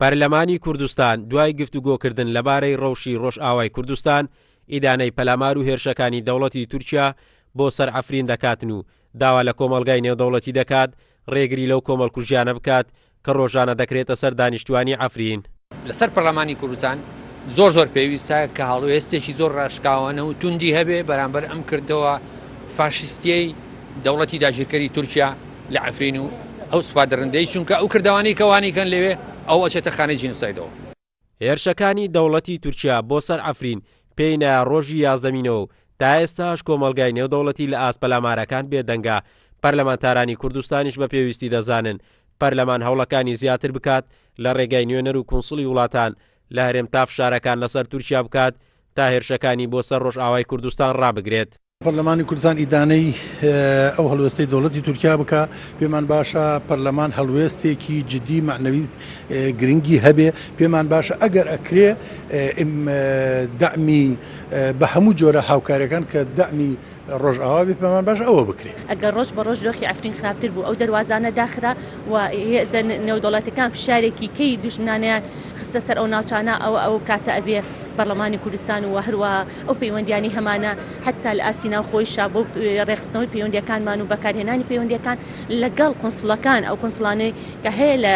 پەرلەمانی کوردستان دوای گفتوگۆکردن لەبارەی ڕەوشی ڕۆژئاوای کوردستان ئیدانەی پەلامار و هێرشەکانی دەوڵەتی تورکیا بۆ سەر عەفرین دەکاتن و داوا لە کۆمەڵگای نێودەوڵەتی دەکات ڕێگری لەو کۆمەڵکوژیانە بکات کە ڕۆژانە دەکرێتە سەر دانیشتوانی عەفرین. لەسەر پەرلەمانی کوردستان زۆر پێویستە کە هەڵوێستێکی زۆر ڕاشکاوانە و توندی هەبێ بەرامبەر ئەم کردەوە فاشیستیەی دەوڵەتی داگیرکەری تورکیا لە عەفرین و ئەو سوپادڕندەی چونکە ئەو کردوانی کەوانیکەن لەوێ ئەو ئەچێتە خانەی جینۆسایدەوە. هێرشەکانی دەوڵەتی تورکیا بۆ سەر عەفرین پێی نایە ڕۆژی 11مینەوە تا ئێستاش کۆمەڵگای نێودەوڵەتی لە ئاسپەلامارەکان بێدەنگە پەرلەمانتارانی کوردستانیش بە پێویستی دەزانن پەرلەمان هەوڵەکانی زیاتر بکات لە ڕێگای نوێنەر و کونسڵی وڵاتان لە هەرێم تا فشارەکان لەسەر تورکیا بکات تا هێرشەکانی بۆ سەر ڕۆژئاوای کوردستان ڕابگرێت. پەرلەمانی کوردستان ئیدانەی ئەو هەڵوێستەی دەوڵەتی تورکیا بکە پێمان باشە پەرلەمان هەڵوێستێکی جدی معنەوی گرنگی هەبێ پێمان باشە ئەگەر ئەکرێ دەعمی بە هەموو جۆرە هاوکاریەکان کە دەعمی ڕۆژئاوا بێ پێمان باش ئەوە بکرێ. ئەگەر ڕۆژ بە ڕۆژ دۆخی عەفرین خراپتر بوو ئەو دەواازانە داخرا و هێزە نێودەوڵەتەکان فشارێکی کەی دوژمنانیان خستە سەر ئەو ناوچانە ئەو کاتە ئەبێ پەرلەمانی کوردستان و هەروە ئەو پەیوەندیانی هەمانە حتا لە ئاسینا خۆیشا بۆ ڕێخستنەوەی پەیوەندیەکانمان و بەکارهێنانی پەیوەندیەکان لەگەڵ کۆنسڵەکان ئەو کۆنسڵانەی کە هەیە لە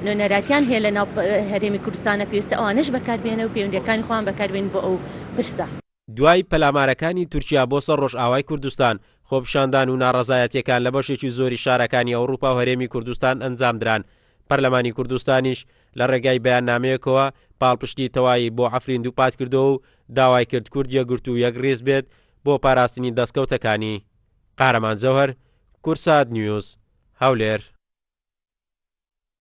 نوێنەراتیان هەیە لە ناو هەرێمی کوردستانە پێویستە ئەوانش بەکاربێنە و پەیوەندیەکانی خۆیان بەکاربێن بۆ ئەو پرسە. دوای پەلامارەکانی تورکیا بۆ سەر ڕۆژئاوای کوردستان خۆپیشاندان و ناڕەزایەتیەکان لە بەشێکی زۆری شارەکانی ئەوروپا و هەرێمی کوردستان ئەنجامدران. پەرلەمانی کوردستانیش لە ڕێگای بەیاننامەیەکەوە پاڵپشتی تەواوی بۆ عەفرین دووپات کردەوە و داوای کرد کورد یەکگرت و یەکڕێز بێت بۆ پاراستنی دەستکەوتەکانی. قارەمان زەوهەر، کورسات نیوز، هەولێر.